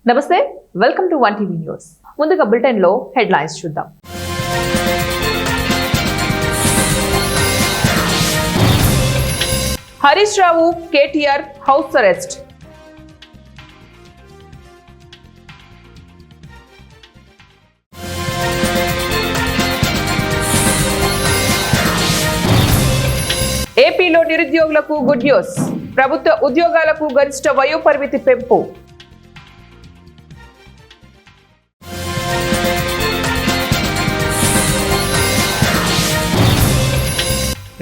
నమస్తే, welcome to one TV news. ముందుగా bulletin లో హెడ్లైన్స్ చూద్దాం. Harish Rao KTR house arrest. ఏపీలో నిరుద్యోగులకు గుడ్ న్యూస్. ప్రభుత్వ ఉద్యోగాలకు గరిష్ట వయోపరిమితి పెంపు.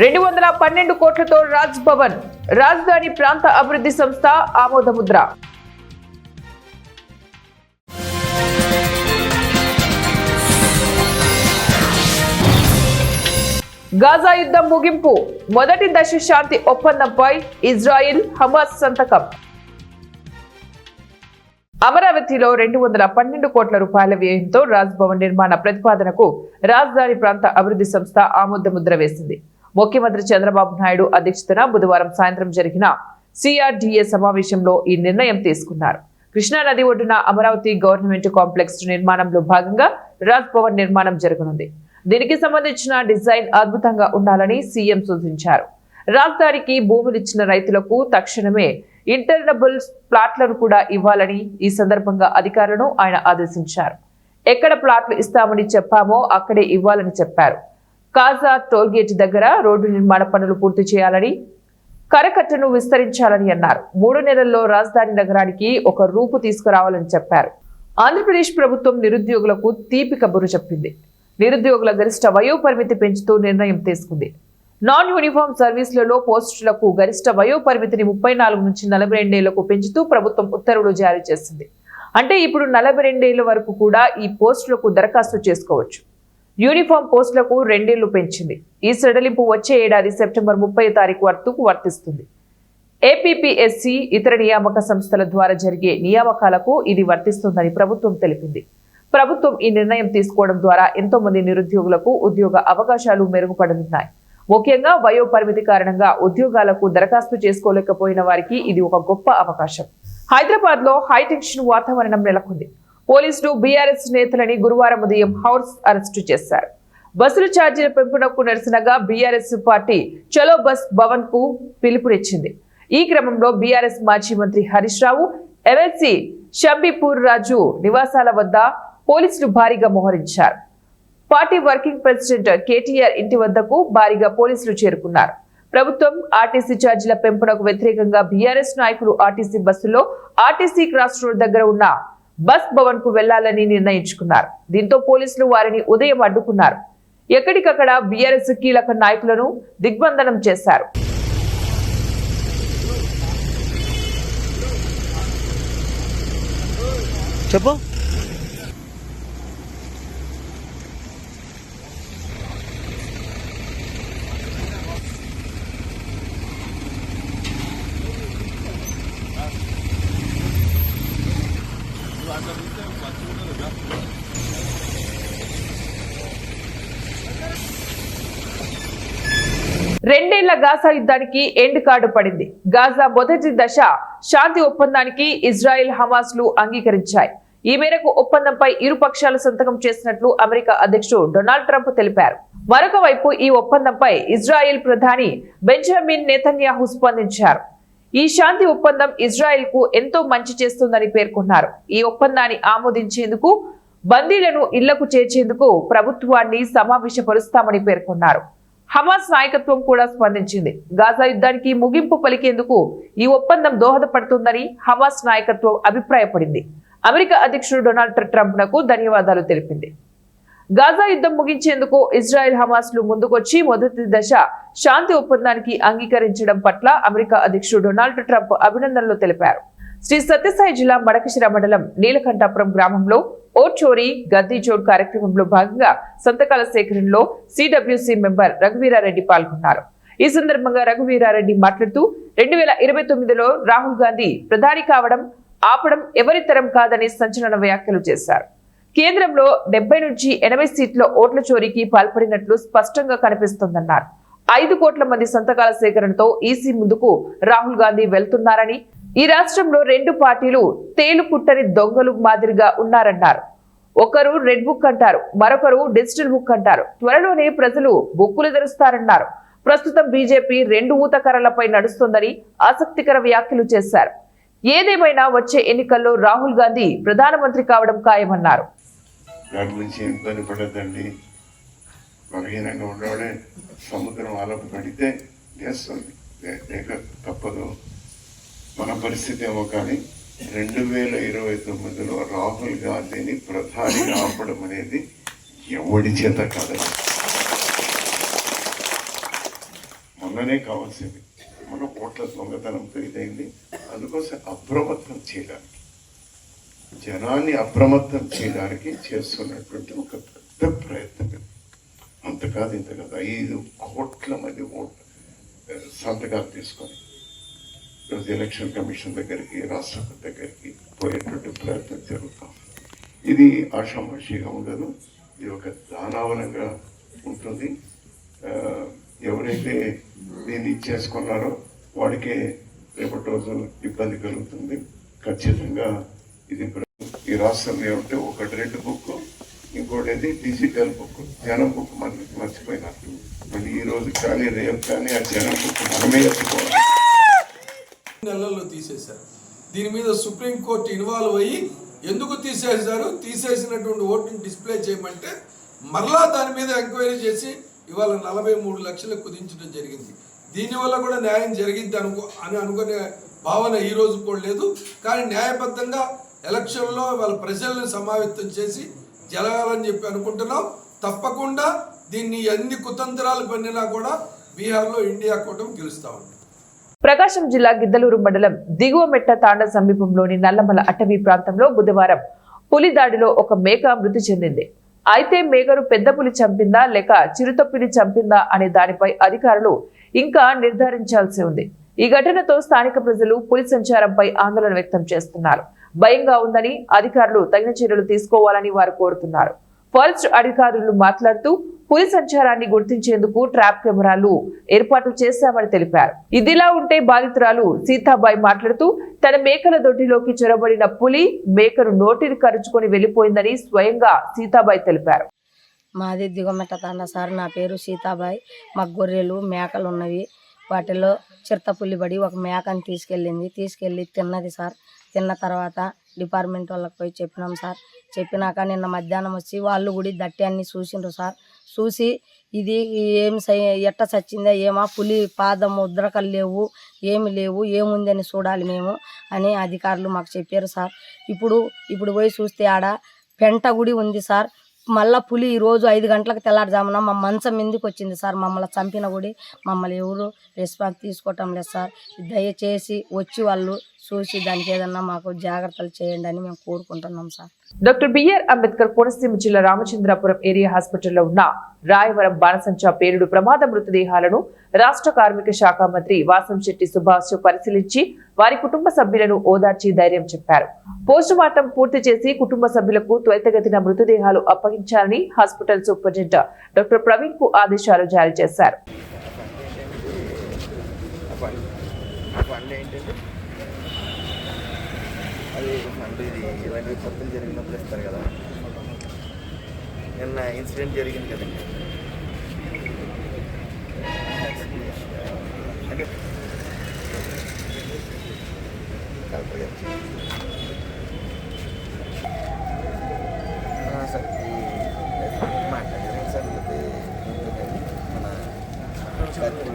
$212 కోట్లతో రాజ్ భవన్, రాజధాని ప్రాంత అభివృద్ధి సంస్థ ఆమోదముద్ర. గాజా యుద్ధం ముగింపు, మొదటి దశ శాంతి ఒప్పందంపై ఇజ్రాయిల్ హమాస్ సంతకం. అమరావతిలో $212 కోట్ల రూపాయల వ్యయంతో రాజ్ భవన్ నిర్మాణ ప్రతిపాదనకు రాజధాని ప్రాంత అభివృద్ధి సంస్థ ఆమోదముద్ర వేసింది. ముఖ్యమంత్రి చంద్రబాబు నాయుడు అధ్యక్షతన బుధవారం సాయంత్రం జరిగిన CRDA సమావేశంలో ఈ నిర్ణయం తీసుకున్నారు. కృష్ణానది ఒడ్డున అమరావతి గవర్నమెంట్ కాంప్లెక్స్ నిర్మాణంలో భాగంగా రాజ్ భవన్ నిర్మాణం జరగనుంది. దీనికి సంబంధించిన డిజైన్ అద్భుతంగా ఉండాలని సీఎం సూచించారు. రాజధానికి భూములిచ్చిన రైతులకు తక్షణమే ఇంటర్నబుల్ ప్లాట్లను కూడా ఇవ్వాలని ఈ సందర్భంగా అధికారులను ఆయన ఆదేశించారు. ఎక్కడ ప్లాట్లు ఇస్తామని చెప్పామో అక్కడే ఇవ్వాలని చెప్పారు. కాజా టోల్గేట్ దగ్గర రోడ్డు నిర్మాణ పనులు పూర్తి చేయాలని, కరకట్టను విస్తరించాలని అన్నారు. 3 నెలల్లో రాజధాని నగరానికి ఒక రూపు తీసుకురావాలని చెప్పారు. ఆంధ్రప్రదేశ్ ప్రభుత్వం నిరుద్యోగులకు తీపి కబురు చెప్పింది. నిరుద్యోగుల గరిష్ట వయోపరిమితి పెంచుతూ నిర్ణయం తీసుకుంది. నాన్ యూనిఫామ్ సర్వీసులలో పోస్టులకు గరిష్ట వయోపరిమితిని 34 నుంచి 42 ఏళ్లకు పెంచుతూ ప్రభుత్వం ఉత్తర్వులు జారీ చేసింది. అంటే ఇప్పుడు 42 ఏళ్ల వరకు కూడా ఈ పోస్టులకు దరఖాస్తు చేసుకోవచ్చు. యూనిఫామ్ పోస్టులకు 2 ఏళ్లు పెంచింది. ఈ సడలింపు వచ్చే ఏడాది సెప్టెంబర్ 30 వరకు వర్తిస్తుంది. APPSC ఇతర నియామక సంస్థల ద్వారా జరిగే నియామకాలకు ఇది వర్తిస్తుందని ప్రభుత్వం తెలిపింది. ప్రభుత్వం ఈ నిర్ణయం తీసుకోవడం ద్వారా ఎంతో మంది నిరుద్యోగులకు ఉద్యోగ అవకాశాలు మెరుగుపడనున్నాయి. ముఖ్యంగా వయో పరిమితి కారణంగా ఉద్యోగాలకు దరఖాస్తు చేసుకోలేకపోయిన వారికి ఇది ఒక గొప్ప అవకాశం. హైదరాబాద్ లో హైటెన్షన్ వాతావరణం నెలకొంది. పోలీసులు బీఆర్ఎస్ నేతలని గురువారం ఉదయం హౌస్ అరెస్టు చేశారు. బస్సుల ఛార్జీల పెంపునకు నిరసనగా బీఆర్ఎస్ పార్టీ చలో బస్ భవన్ కు పిలుపునిచ్చింది. ఈ క్రమంలో బీఆర్ఎస్ మాజీ మంత్రి హరీష్ రావు, ఎమ్మెల్సీ షంబీపూర్ రాజు నివాసాల వద్ద పోలీసులు భారీగా మోహరించారు. పార్టీ వర్కింగ్ ప్రెసిడెంట్ కేటీఆర్ ఇంటి వద్దకు భారీగా పోలీసులు చేరుకున్నారు. ప్రభుత్వం ఆర్టీసీ ఛార్జీల పెంపునకు వ్యతిరేకంగా బీఆర్ఎస్ నాయకులు ఆర్టీసీ బస్సులో ఆర్టీసీ క్రాస్ రోడ్ దగ్గర ఉన్న బస్ భవన్ కు వెళ్లాలని నిర్ణయించుకున్నారు. దీంతో పోలీసులు వారిని ఉదయం అడ్డుకున్నారు. ఎక్కడికక్కడ బీఆర్ఎస్ కీలక నాయకులను దిగ్బంధనం చేశారు. చెప్పు. రెండేళ్ల గాజా యుద్ధానికి ఎండ్ కార్డు పడింది. గాజా మొదటి దశ శాంతి ఒప్పందానికి ఇజ్రాయెల్ హమాస్ లు అంగీకరించాయి. ఈ మేరకు ఒప్పందంపై ఇరు పక్షాలు సంతకం చేసినట్లు అమెరికా అధ్యక్షుడు డొనాల్డ్ ట్రంప్ తెలిపారు. మరొక వైపు ఈ ఒప్పందంపై ఇజ్రాయెల్ ప్రధాని బెంజమిన్ నెతన్యాహు స్పందించారు. ఈ శాంతి ఒప్పందం ఇజ్రాయెల్ కు ఎంతో మంచి చేస్తుందని పేర్కొన్నారు. ఈ ఒప్పందాన్ని ఆమోదించేందుకు, బందీలను ఇళ్లకు చేర్చేందుకు ప్రభుత్వాన్ని సమావేశపరుస్తామని పేర్కొన్నారు. హమాస్ నాయకత్వం కూడా స్పందించింది. గాజా యుద్ధానికి ముగింపు పలికేందుకు ఈ ఒప్పందం దోహదపడుతుందని హమాస్ నాయకత్వం అభిప్రాయపడింది. అమెరికా అధ్యక్షుడు డొనాల్డ్ ట్రంప్ నకు ధన్యవాదాలు తెలిపింది. గాజా యుద్ధం ముగించేందుకు ఇజ్రాయెల్ హమాస్ లు ముందుకొచ్చి మొదటి దశ శాంతి ఒప్పందానికి అంగీకరించడం పట్ల అమెరికా అధ్యక్షుడు డొనాల్డ్ ట్రంప్ అభినందనలు తెలిపారు. శ్రీ సత్యసాయి జిల్లా మడకశిర మండలం నీలకంఠాపురం గ్రామంలో ఓట్ చోరీ గద్దీ చోర్ కార్యక్రమంలో భాగంగా సంతకాల సేకరణలో CWC మెంబర్ రఘువీరారెడ్డి పాల్గొన్నారు. ఈ సందర్భంగా రఘువీరారెడ్డి మాట్లాడుతూ 2029లో రాహుల్ గాంధీ ప్రధాని కావడం ఆపడం ఎవరి తరం కాదని సంచలన వ్యాఖ్యలు చేశారు. కేంద్రంలో 70 నుంచి 80 సీట్ల ఓట్ల చోరీకి పాల్పడినట్లు స్పష్టంగా కనిపిస్తోందన్నారు. 5 కోట్ల మంది సంతకాల సేకరణతో ఈసీ ముందుకు రాహుల్ గాంధీ వెళ్తున్నారని, ఈ రాష్ట్రంలో రెండు పార్టీలు తేలుకుట్టని దొంగలు మాదిరిగా ఉన్నారన్నారు. ఒకరు రెడ్ బుక్ అంటారు, మరొకరు డిజిటల్ బుక్ అంటారు. త్వరలోనే ప్రజలు బుక్కులు తెరుస్తారన్నారు. ప్రస్తుతం బీజేపీ రెండు ఊతకర్రలపై నడుస్తోందని ఆసక్తికర వ్యాఖ్యలు చేశారు. ఏదేమైనా వచ్చే ఎన్నికల్లో రాహుల్ గాంధీ ప్రధానమంత్రి కావడం ఖాయమన్నారు. సముద్రం ఆలోపు పడితే చేస్తుంది, తప్పదు. మన పరిస్థితి ఏమో కానీ 2029లో రాహుల్ గాంధీని ప్రధానిగా ఆపడం అనేది ఎవడి చేత కాదని మొన్ననే కావాల్సింది. మన ఓట్ల దొంగతనంతో ఇదైంది. అందుకోసం అప్రమత్తం చేయడానికి, జనాన్ని అప్రమత్తం చేయడానికి చేస్తున్నటువంటి ఒక పెద్ద ప్రయత్నం. అంత కాదు ఇంత కాదు, 5 కోట్ల మంది సంతకాలు తీసుకొని ఈరోజు ఎలక్షన్ కమిషన్ దగ్గరికి, రాష్ట్రపతి దగ్గరికి పోయేటువంటి ప్రయత్నం జరుగుతాం. ఇది ఆషామాషిగా ఉండదు, ఇది ఒక దానావనంగా ఉంటుంది. ఎవరైతే దీన్ని ఇచ్చేసుకున్నారో వాడికే రేపటి రోజు ఇబ్బంది కలుగుతుంది. ఖచ్చితంగా ఇది ఈ రాష్ట్రంలో ఏమంటే ఒకటి రెడ్ బుక్, ఇంకోటి డిజిటల్ బుక్. జనం బుక్ మనకి మర్చిపోయినట్టు. మళ్ళీ ఈ రోజు కానీ రేపు కానీ ఆ జనం బుక్ మనమే ఎత్తుకోవాలి. నెలల్లో తీసేశారు. దీని మీద సుప్రీంకోర్టు ఇన్వాల్వ్ అయ్యి ఎందుకు తీసేశారు, తీసేసినటువంటి ఓటుని డిస్ప్లే చేయమంటే మరలా దాని మీద ఎంక్వైరీ చేసి ఇవాళ 43 లక్షలకు కుదించడం జరిగింది. దీనివల్ల కూడా న్యాయం జరిగింది అనుకునే భావన ఈ రోజు కూడా లేదు. కానీ న్యాయబద్ధంగా ఎలక్షన్లో వాళ్ళ ప్రజలను సమావేశం చేసి జరగాలని చెప్పి అనుకుంటున్నాం. తప్పకుండా దీన్ని ఎన్ని కుతంత్రాలు పన్నినా కూడా బీహార్లో ఇండియా కూటమి గెలుస్తా ఉంది. ప్రకాశం జిల్లా గిద్దలూరు మండలం దిగువ మెట్ట తాండ సమీపంలోని నల్లమల అటవీ ప్రాంతంలో బుధవారం పులి దాడిలో ఒక మేక మృతి చెందింది. అయితే మేకను పెద్ద పులి చంపిందా లేక చిరుత పులి చంపిందా అనే దానిపై అధికారులు ఇంకా నిర్ధారించాల్సి ఉంది. ఈ ఘటనతో స్థానిక ప్రజలు పులి సంచారంపై ఆందోళన వ్యక్తం చేస్తున్నారు. భయంగా ఉందని, అధికారులు తగిన చర్యలు తీసుకోవాలని వారు కోరుతున్నారు. ఫారెస్ట్ అధికారులు మాట్లాడుతూ పులి సంచారాన్ని గుర్తించేందుకు ట్రాప్ కెమెరాలు ఏర్పాటు చేశామని తెలిపారు. ఇదిలా ఉంటే బాధితురాలు సీతాబాయి మాట్లాడుతూ తన మేకల దొడ్డిలోకి చొరబడిన పులి మేకను నోటిని కరుచుకొని వెళ్లిపోయిందని స్వయంగా సీతాబాయి తెలిపారు. మాది దిగుమెట్ట తాండ సార్. నా పేరు సీతాబాయి. మాకు గొర్రెలు మేకలు ఉన్నవి. వాటిలో చిరుతపులి పడి ఒక మేకని తీసుకెళ్ళి తిన్నది సార్. తిన్న తర్వాత డిపార్ట్మెంట్ వాళ్ళకి పోయి చెప్పినాం సార్. చెప్పినాక నిన్న మధ్యాహ్నం వచ్చి వాళ్ళు కూడా దట్టి అన్ని చూసిండ్రు సార్. చూసి ఇది ఎట్ట చచ్చిందా ఏమా, పులి పాదం ముద్రకలు లేవు, ఏమి లేవు, ఏముందని చూడాలి మేము అని అధికారులు మాకు చెప్పారు సార్. ఇప్పుడు పోయి చూస్తే ఆడ పెంట గుడి ఉంది సార్. మళ్ళీ పులి ఈరోజు 5 గంటలకు తెల్లారుజామున మా మంచం మీదకి వచ్చింది సార్. మమ్మల్ని చంపిన కూడా మమ్మల్ని ఎవరు రెస్పాన్స్ తీసుకోవటం లేదు సార్. దయచేసి వచ్చి వాళ్ళు చూసి దానికి ఏదన్నా మాకు జాగ్రత్తలు చేయండి అని మేము కోరుకుంటున్నాం sir. Doctor BR Ambedkar Konaseema జిల్లా రామచంద్రాపురం ఏరియా హాస్పిటల్లో ఉన్న రాయవరం బాణసంచా పేలుడు ప్రమాద మృతదేహాలను రాష్ట్ర కార్మిక శాఖ మంత్రి వాసంశెట్టి సుభాష్ పరిశీలించి వారి కుటుంబ సభ్యులను ఓదార్చి ధైర్యం చెప్పారు. పోస్టుమార్టం పూర్తి చేసి కుటుంబ సభ్యులకు త్వరితగతిన మృతదేహాలు అప్పగించాలని హాస్పిటల్ సూపరింటెండెంట్ డాక్టర్ ప్రవీణ్ కు ఆదేశాలు జారీ చేశారు. జరిగినప్పుడు ఇస్తారు కదా. నిన్న ఇన్సిడెంట్ జరిగింది కదండి. సార్ మాట్లాడారు సార్. మన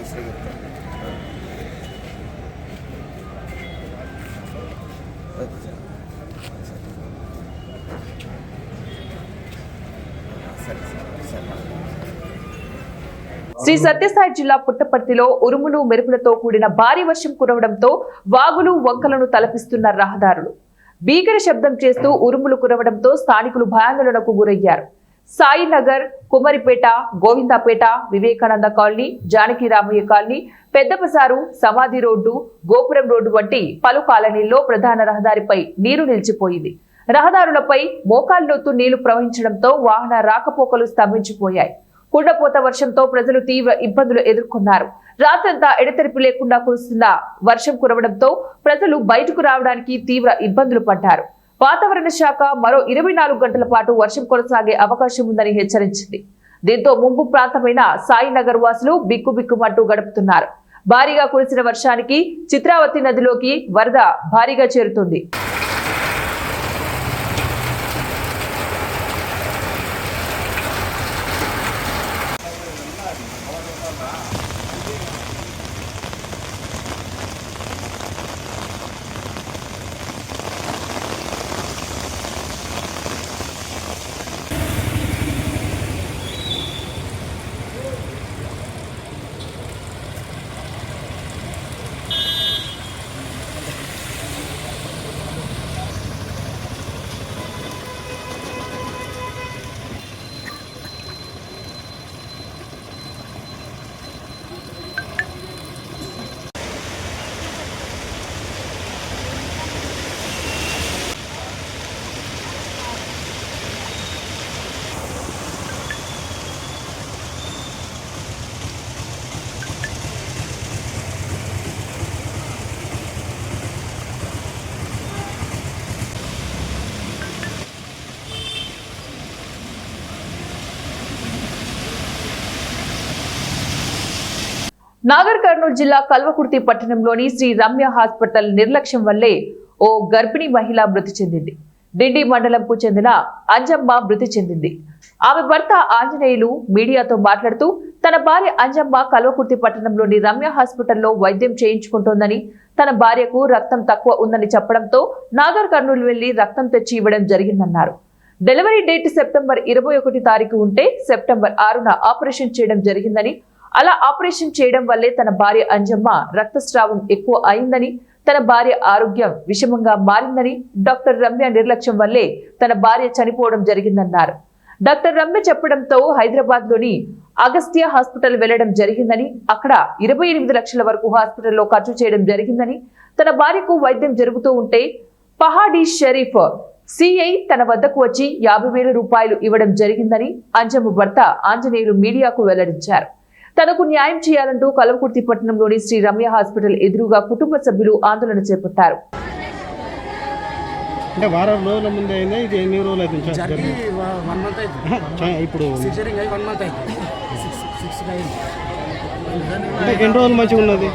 మిస్త్రీ చెప్తాను. Okay sir. శ్రీ సత్యసాయి జిల్లా పుట్టపర్తిలో ఉరుములు మెరుపులతో కూడిన భారీ వర్షం కురవడంతో వాగులు వంకలను తలపిస్తున్న రహదారులు. భీకర శబ్దం చేస్తూ ఉరుములు కురవడంతో స్థానికులు భయాందోళనకు గురయ్యారు. సాయినగర్, కుమరిపేట, గోవిందాపేట, వివేకానంద కాలనీ, జానకి రామయ్య కాలనీ, పెద్దపసారు, సమాధి రోడ్డు, గోపురం రోడ్డు వంటి పలు కాలనీల్లో ప్రధాన రహదారిపై నీరు నిలిచిపోయింది. రహదారులపై మోకాల్లోతు నీళ్లు ప్రవహించడంతో వాహన రాకపోకలు స్తంభించిపోయాయి. కుండపోత వర్షంతో ప్రజలు తీవ్ర ఇబ్బందులు ఎదుర్కొన్నారు. రాత్రంతా ఎడతెరిపి లేకుండా కురుస్తున్న వర్షం కురవడంతో ప్రజలు బయటకు రావడానికి తీవ్ర ఇబ్బందులు పడ్డారు. వాతావరణ శాఖ మరో 24 గంటల పాటు వర్షం కొనసాగే అవకాశం ఉందని హెచ్చరించింది. దీంతో ముంపు ప్రాంతమైన సాయినగర్ వాసులు బిక్కుబిక్కుమంటూ గడుపుతున్నారు. భారీగా కురిసిన వర్షానికి చిత్రావతి నదిలోకి వరద భారీగా చేరుతుంది. నాగర్ కర్నూలు జిల్లా కల్వకుర్తి పట్టణంలోని శ్రీ రమ్య హాస్పిటల్ నిర్లక్ష్యం వల్లే ఓ గర్భిణీ మహిళ మృతి చెందింది. డిండి మండలంకు చెందిన అంజమ్మ మృతి చెందింది. ఆమె భర్త ఆంజనేయులు మీడియాతో మాట్లాడుతూ తన భార్య అంజమ్మ కల్వకుర్తి పట్టణంలోని రమ్య హాస్పిటల్లో వైద్యం చేయించుకుంటోందని, తన భార్యకు రక్తం తక్కువ ఉందని చెప్పడంతో నాగర్ కర్నూలు వెళ్లి రక్తం తెచ్చి ఇవ్వడం జరిగిందన్నారు. డెలివరీ డేట్ సెప్టెంబర్ 21 తారీఖు ఉంటే సెప్టెంబర్ 6న ఆపరేషన్ చేయడం జరిగిందని, అలా ఆపరేషన్ చేయడం వల్లే తన భార్య అంజమ్మ రక్తస్రావం ఎక్కువ అయిందని, తన భార్య ఆరోగ్యం విషమంగా మారిందని, డాక్టర్ రమ్య నిర్లక్ష్యం వల్లే తన భార్య చనిపోవడం జరిగిందన్నారు. డాక్టర్ రమ్య చెప్పడంతో హైదరాబాద్ లోని అగస్త్య హాస్పిటల్ వెళ్లడం జరిగిందని, అక్కడ 28 లక్షల వరకు హాస్పిటల్లో ఖర్చు చేయడం జరిగిందని, తన భార్యకు వైద్యం జరుగుతూ ఉంటే పహాడీ షరీఫ్ సిఐ తన వద్దకు వచ్చి 50,000 రూపాయలు ఇవ్వడం జరిగిందని అంజమ్మ భర్త ఆంజనేయులు మీడియాకు వెల్లడించారు. తనకు న్యాయం చేయాలంటూ కల్వకుర్తి పట్టణంలోని శ్రీ రమ్య హాస్పిటల్ ఎదురుగా కుటుంబ సభ్యులు ఆందోళన చేపట్టారు. అంటే వారం రోజుల ముందే అయిందా? ఇది ఎన్ని రోజులు అయితే ఇప్పుడు అంటే ఎన్ని రోజులు మంచిగా ఉన్నది?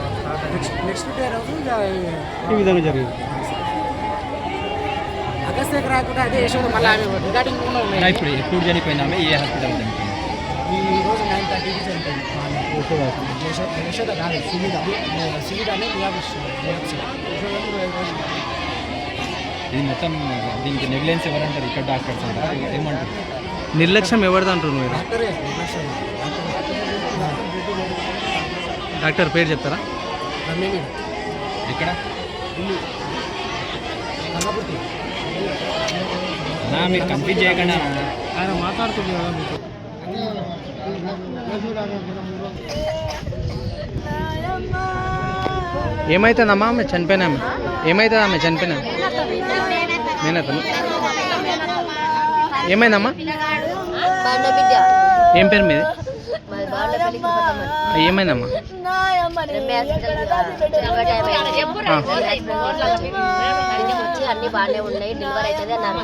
ఈ విధంగా జరిగింది. ఇప్పుడు ఎప్పుడు చనిపోయినామే? ఏ హాస్పిటల్ ఈ రోజు 9:30కి చనిపోయింది. యశోద కాదు, సువిధ అనేది ఇది మొత్తం దీనికి నెగ్లెన్స్ ఎవరంటారు? ఇక్కడ డాక్టర్స్ అంటారు, ఏమంటారు? నిర్లక్ష్యం ఎవరిది అంటారు మీరు? డాక్టరే. డాక్టర్ పేరు చెప్తారా? రమ్య మేడం. ఎక్కడ? కల్వకుర్తి. మీరు కంప్లీట్ చేయకుండా ఆయన మాట్లాడుతుంది కదా మీకు. ఏమైతుందమ్మా ఆమె చనిపోయినా? ఏమవుతుంది ఆమె చనిపోయినా? నేనతను ఏమైందమ్మా? ఏం పేరు మీది? ఏమైందమ్మా? అన్ని బాగానే ఉన్నాయి, డెలివరీ అవుతుంది అన్నారు.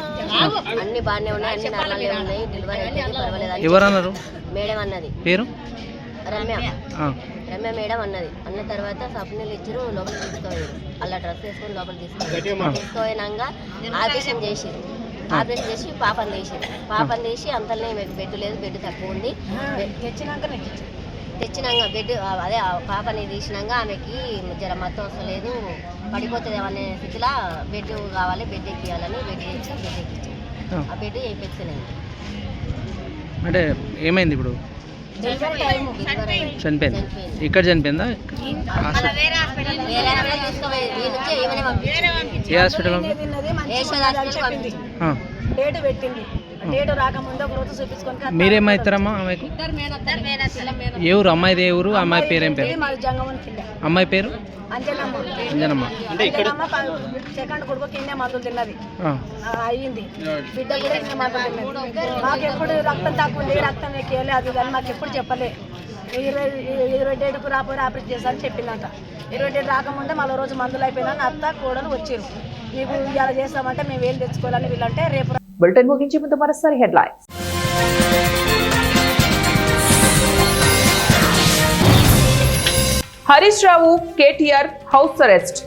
అన్ని బాగానే ఉన్నాయి, అన్ని నార్మల్గా ఉన్నాయి, డెలివరీ అవుతుంది, పర్వాలేదు. ఎవరు అన్నారు? మేడం అన్నది. పేరు? రమ్య మేడం అన్నది. అన్న తర్వాత సప్నీలు ఇచ్చారు, లోపల తీసుకోవాలి. అలా డ్రెస్ వేసుకొని లోపల తీసుకోపోయినాక ఆపరేషన్ చేసిరు. ఆపరేషన్ చేసి పాపని తీసి అంతలోనే బెడ్ లేదు, బెడ్ తక్కువ ఉంది. తెచ్చినాక బెడ్ అదే పాపని తీసినాక ఆమెకి జర మత్తు వస్తలేదు, పడిపోతుంది అనే స్థితిలో బెడ్ కావాలి, బెడ్ ఎక్కియాలని బెడ్ ఎక్కించాను. ఆ బెడ్ వేయించానండి. అంటే ఏమైంది ఇప్పుడు? చనిపోయింది. ఇక్కడ చనిపోయిందా? ఏ హాస్పిటల్? డేట్ పెట్టింది. డేట్ రాకముందే ఒక రోజు చూపించుకొని మీరేమవుతారమ్మా ఆమెకు? ఏ ఊరు అమ్మాయిది? ఏ ఊరు? అమ్మాయి పేరేం పేరు? మాది జంగమని కింద అమ్మాయి పేరు అంజనమ్మ. అంజనమ్మ. అంజనమ్మ సెకండ్ కొడుకు కిందే మందులు తిన్నది, అయ్యింది. బిడ్డ కూడా ఇన్ని మందులు తిన్నది. మాకు ఎప్పుడు రక్తం తక్కువ ఉంది, రక్తం ఎక్కేయాలి అది కానీ మాకు ఎప్పుడు చెప్పలే. 20 డేట్కు రాపోయి ఆపరేట్ చేస్తారని చెప్పిందంట. 20 డేట్ రాకముందే మళ్ళీ రోజు మందులు అయిపోయినా అత్త కోడలు వచ్చారు. మీకు ఇలా చేస్తామంటే మేము ఏం తెచ్చుకోవాలని వీళ్ళంటే రేపు. బులెటిన్ ముగించే ముందు మరోసారి headlines. Harish Rao KTR house arrest.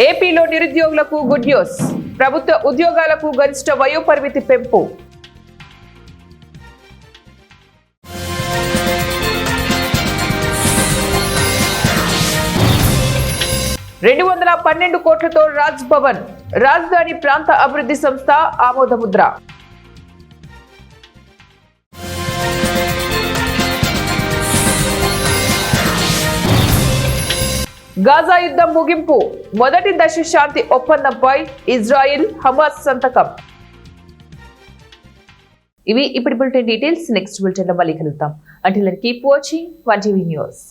ఏపీలో నిరుద్యోగులకు గుడ్ న్యూస్. ప్రభుత్వ ఉద్యోగాలకు గరిష్ట వయోపరిమితి పెంపు. $212 కోట్లతో రాజ్ భవన్, రాజధాని ప్రాంత అభివృద్ధి సంస్థ ఆమోదముద్ర. గాజా యుద్ధం ముగింపు, మొదటి దశ శాంతి ఒప్పందంపై ఇజ్రాయిల్ హమాస్ సంతకం. ఇవి ఇప్పటి బులెటిన్ డీటెయిల్స్. నెక్స్ట్ బులెటిన్ లో మళ్ళీ కలుద్దాం. Until then keep watching 1TV news.